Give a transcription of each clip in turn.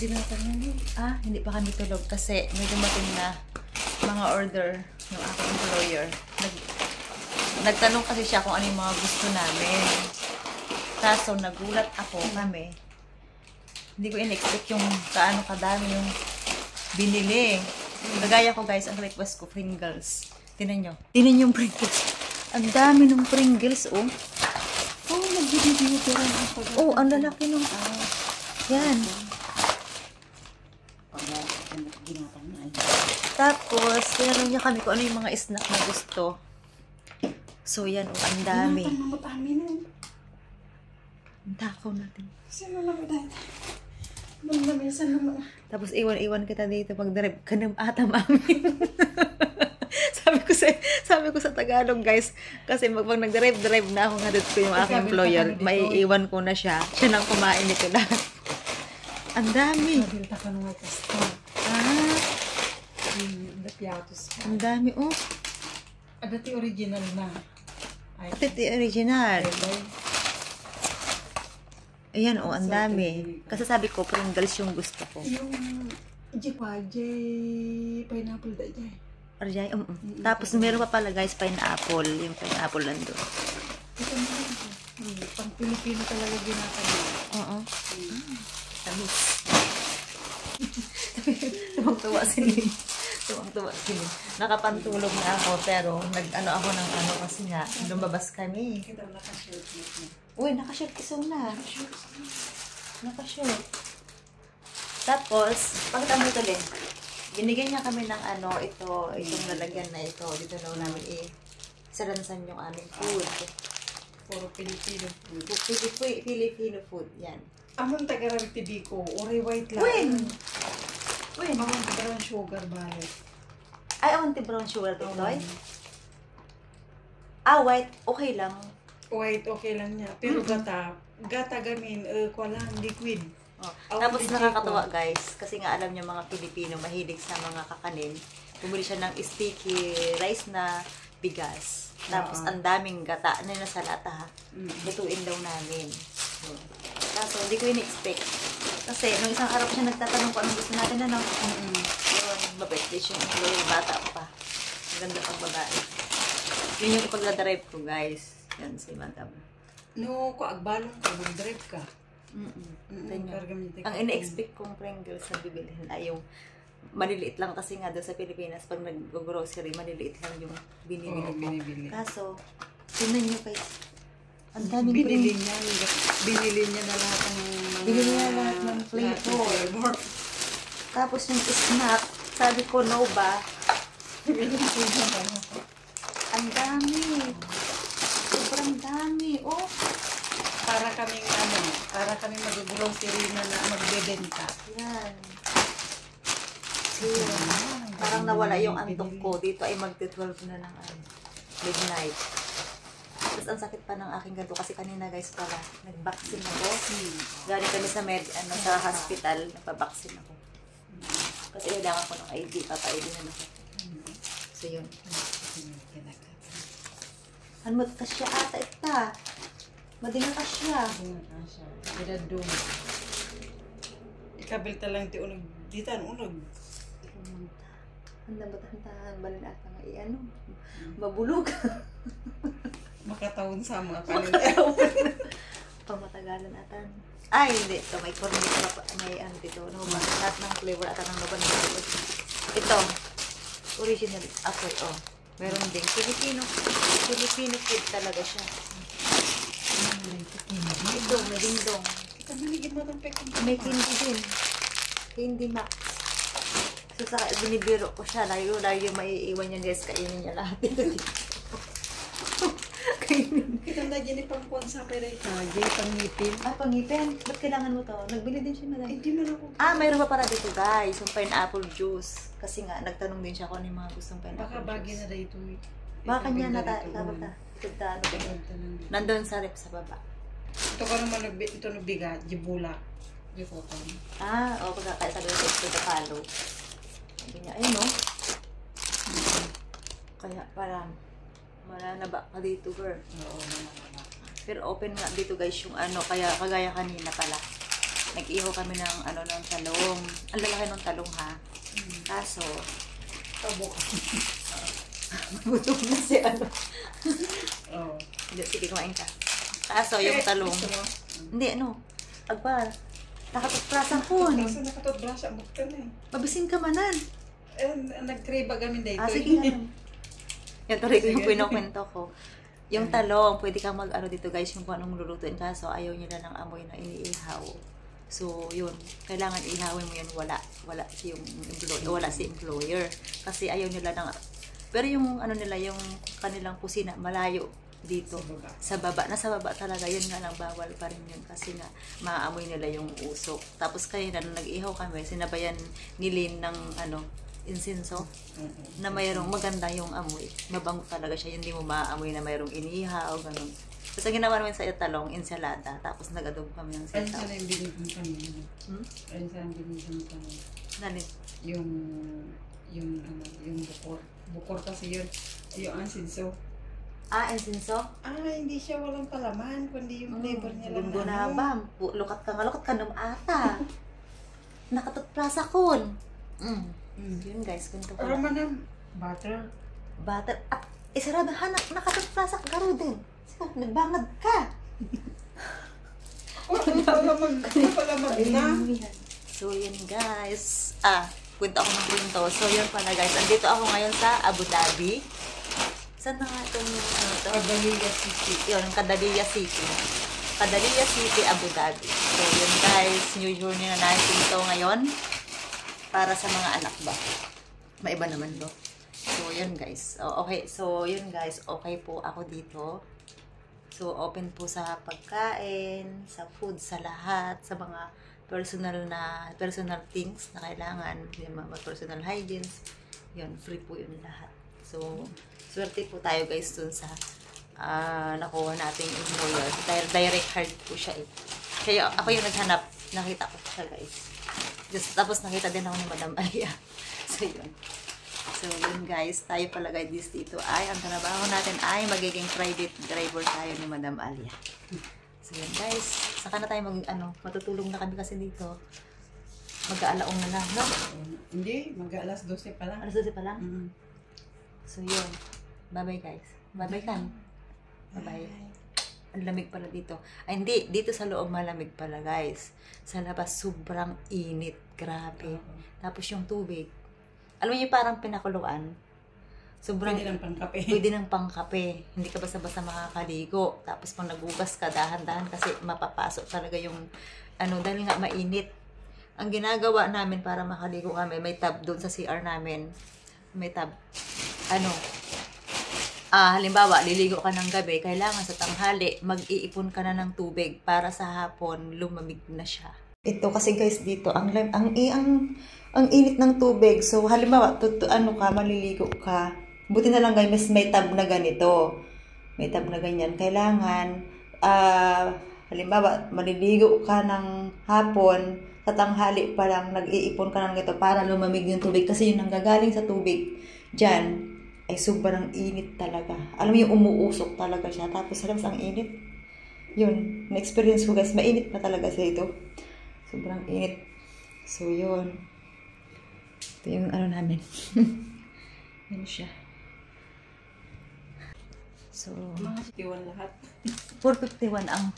Ginatan mo. Hindi pa kami tulog kasi may dumating na mga order ng aking employer. Nagtanong kasi siya kung ano yung mga gusto namin. Kaso nagulat ako kami. Hindi ko in-expect yung kaano kadami yung binili. Kagaya ko guys, ang request ko, Pringles. Tinan nyo. Tinan yung Pringles. Ang dami ng Pringles, oh. Oh, nag-video ko rin ang pag- Oh, ang lalaki nung... Yan. Ginatan mo. Tapos, tinanong niya kami kung ano yung mga snack na gusto. So, yan, oh, ang dami. Ginatan mo matamin. Ang takaw natin. Sino naman dahil? Magdamisan naman. Tapos, iwan kita dito pag drive ka ng atam amin. sabi ko sa Tagalog, guys, kasi pag nag-drive na ako, hatid ko yung aking employer, may iwan ko na siya. Siya nang kumain nito lahat. Ang dami. Nabilta ka nung kasta. Dapiatos. Ang dami, oh. Dati original na. Ito original. Ayan, oh, ang dami. Kasi sabi ko, Pringles yung gusto ko. Yung pineapple da jay. Arjay, Tapos meron pa pala guys, pineapple. Yung pineapple nandun. Ito mo rin. Pang Pilipino talaga ginatan mo. Oo. Tamis. Tuwang-tuwa si Lynn. Nakapantulog na ako, pero nag-ano ako ng ano kasi nga, lumabas kami. Kita naka-shirt mo. Uy, naka-shirt isaw na. Naka-shirt. Tapos, pakita mo ito, Lynn. Binigyan niya kami ng ano, itong lalagyan na ito. Dito na namin saransan yung aming food. Puro Filipino food. Filipino food, yan. Amon tagarang tibi ko, oray white lang. Uy! Amon tagarang sugar balit. Ay, awan brown sugar to, Toy? White, okay lang. White, okay lang niya. Pero gata gamin, kwa lang, liquid. Tapos nakakatawa guys, kasi nga alam niyo mga Pilipino mahilig sa mga kakanin. Bumili siya ng sticky rice na bigas. Tapos ang daming gata na nasa lata. Lutuin daw namin. Kaso hindi ko in-expect. Kasi nung isang araw siya nagtatanong kung anong gusto natin na yun, mabait yung employee, bata ko pa. Ang ganda pang babae. Yun yung ipagdadrive ko guys. Yan si Madam. No, kung agbalong ka, mag-drive ka. Ang ina-expect kong Pringles na bibilihin ay yung maliliit lang kasi nga doon sa Pilipinas pag nag-grocery, maliliit lang yung binibili. Kaso, tingnan nyo guys. Ang daming binili niya na lahat ng flavor. Tapos yung snack, sabi ko no ba? Ang dami. Sobrang dami. Oh. Para kaming mag-grocery na magbebenta. Yan. Parang nawala yung antok ko. Dito ay magti-12 na ng midnight. Tapos ang sakit pa ng aking ganito kasi kanina guys pala, nag-vaccine ako. Galing kami sa sa hospital, nagpa-vaccine ako. Kasi kailangan ko ng ID, papa-ID na ako. So yun. Ano mo, kasya ata ita. Madinga kasya. Idadong. Ikabilta lang ti unog. Ditan unog. Handa ba tahan balin ata nga ano? Mabulog. Makataon sa mga Pamatagalan atan. Ay, hindi. Ito, may cornet pa. May ano dito. Lahat ng flavor atan ng laban. Ito. Original apple. Oh. Meron ding Filipino food talaga siya. Ito, may dingdong. May candy din. Candy Max. So, binibiro ko siya. Layo maiiwan niya guys. Kainin niya lahat ito dito. Kita na dyan ipangkuhan sa pereta. Dyan pangipin. Pangipin? Ba't kailangan mo to? Nagbili din siya na Hindi man ako. Mayroon pa para dito guys. Yung pineapple juice. Kasi nga, nagtanong din siya kung ano yung mga gustong pineapple Baka bagi na dito. Baka niya na nandun sa rep sa baba. Ito ka naman ito nabiga. Jibula. Jipoton. Pagkakaya sabi ko ito sa palo. Sabi niya, ayun o. Kaya parang mananaba ka dito, girl. Oo, mananaba. Pero open nga dito guys yung ano, kaya kagaya kanina pala. nag-ihaw kami ng ng talong. Ang lalaki ng talong ha. Kaso, Tabok. gutom na si Oo. Hindi, sige, kumain ka. Kaso, yung talong. Gusto mo? Hindi, agba. Nakatutprasan ko. Kasi nakatutbrush ang buktan eh. Mabisin ka manan. Nag-tray ba kami dito? Sige na. Yan, tuloy ko yung Sige. pinakwento ko. Yung talong, pwede kang dito guys, yung kung anong lulutuin. Kaso, ayaw nila ng amoy na iniihaw. So, yun. Kailangan ihawin mo yun. Wala si employer. Kasi ayaw nila ng... Pero yung nila, yung kanilang kusina, malayo dito. Sa baba. Nasa baba talaga. Yun nga lang, bawal pa rin yun. Kasi nga, maaamoy nila yung usok. Tapos kanina, nung nag-ihaw kami, sinabayan ni Lynn ng insenso na mayroong maganda yung amoy. Mabango talaga siya. Hindi mo maaamoy na mayroong inihaw, ganun. Tapos ang ginawa namin sa talong, ensalada. Tapos nag-adobo kami ng Ayun sitaw. sana yung binigyan kami. Ayun sana yung binigyan kami. Nalit. Yung bukor. Bukor kasi yun. Yung ansinso. Insenso? Hindi siya walang palaman, kundi yung flavor niya lang. Lunggo na ba? Lukat ka nung ata. Nakatutprasa kon. Yun guys, kwento ko Pero lang. manam, butter. Butter. At isaradahan nakatutprasa ka garo din. So, nagbangad ka. Palamag na. So, yun guys. Kwento ako ng kwento. So, yun pala guys. Andito ako ngayon sa Abu Dhabi. Saan na nga itong to? Kadaliya City. Yun, Kadaliya City. Kadaliya City, Abu Dhabi. So, yun guys. New journey na natin ito ngayon. Para sa mga anak ba? Maiba naman do. So, yun guys. Okay. So, yun guys. Okay po ako dito. So, open po sa pagkain, sa food, sa lahat, sa mga personal things na kailangan, yung mga personal hygiene. Yun, free po yun lahat. So, swerte po tayo guys dun sa nakuha nating employer. Direct hire po siya eh. Kaya ako yung naghanap, nakita ko siya guys. Tapos nakita din ako ni Madam Alia. So, yun. So, yun guys, tayo pala guys dito ay, ang trabaho natin ay magiging private driver tayo ni Madam Alia. So, yun guys, saka na tayo matutulong na kami kasi dito. Mag-aalaong na lang, no? Hindi, mag-alas 12 pa lang. Alas 12 pa lang? So, yun. Bye-bye guys. Bye-bye kan. Bye-bye. Ang lamig pala dito. Ay, hindi. Dito sa loob malamig pala guys. Sa labas, sobrang init. Grabe. Tapos yung tubig. Alam niyo parang pinakuluan. Sobrang Pwede ng pangkape. Pwede ng pangkape. Hindi ka basta-basta makakaligo. Tapos pag nagugas ka, dahan-dahan kasi mapapasok talaga yung dahil nga mainit. Ang ginagawa namin para makaligo kami, may tub doon sa CR namin. May tub. Halimbawa, liligo ka ng gabi, kailangan sa tanghali, mag-iipon ka na ng tubig para sa hapon, lumamig na siya. Ito kasi guys dito, ang init ng tubig. So, halimbawa, maliligo ka. Buti na lang guys, may tab na ganito. May tab na ganyan. Kailangan, halimbawa, maliligo ka ng hapon, sa tanghali pa lang, nag-iipon ka ng ito para lumamig yung tubig. Kasi yun ang gagaling sa tubig dyan, ay sobrang init talaga. Alam mo yung umuusok talaga siya. Tapos, alam ang init. Yun, na-experience ko guys, mainit pa talaga sa ito. Sobrang init. So, yun. Ito yung namin. Yun siya. So, Mga 51 lahat. 451 ang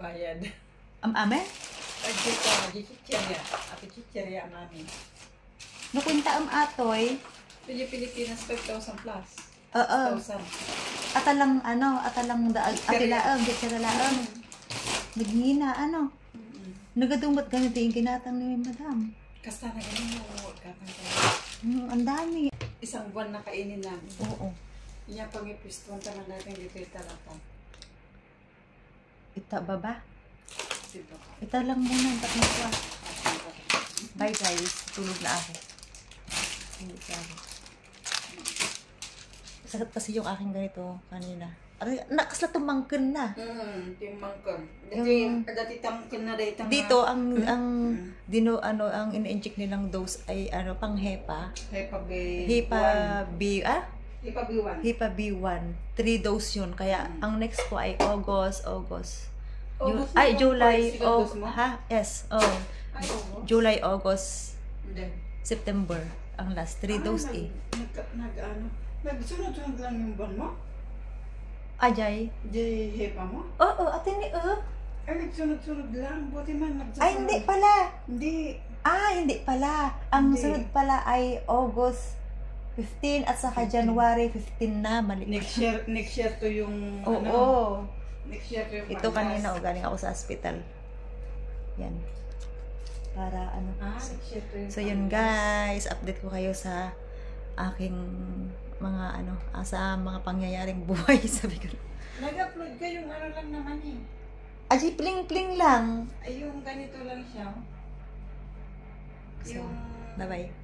bayad. ame? Ay, chichirya. Ako chichirya namin. Nakunta atoy. Pili Pilipinas 5,000 plus. Oo. 1,000. Atalang daag, atilaang, gitsaralaang. Naghina, Nagadumbat ganito yung ginatang ni Madam. Kasta na ganun mo. Ang dami. Isang buwan na kainin namin. Oo. Iya pang ipiston naman natin dito italatan. Ita baba. Dito. Ita lang muna. Bye guys. Tulog na ako. Sakit kasi yung aking ganito kanina. Nakasla tumangkin na. Timangkan. Yung- Dati tamangkan na dahil Dito ang in-inject nilang dose ay pang HEPA. HEPA B1. HEPA B1. 3 dose yun. Kaya ang next ko ay August August Ay, na July. yung sigados mo? Ha? Yes. Oh. Ay, oo. July, August, Hindi. September. Ang last 3 dose eh. Nagsunod-sunod lang yung buwan mo? Ajay. Di hepa mo? Oo, atin ni Ay, nagsunod-sunod lang. Buti man nagsasunod. Ay, hindi pala. Hindi. Hindi pala. Ang Hindi. sunod pala ay August 15 at saka 15. January 15 na. Mali. Next year to yung Oo. ano. Next year to yung Ito panglas. kanina, galing ako sa hospital. Yan. Para ano. Next year to yung So yun panglas. guys, update ko kayo sa aking mga sa mga pangyayaring buhay sabi ko. Nag-upload ka yung ano lang naman eh. Aji pling-pling lang. Ay, yung ganito lang siya. So, Yung... bye-bye.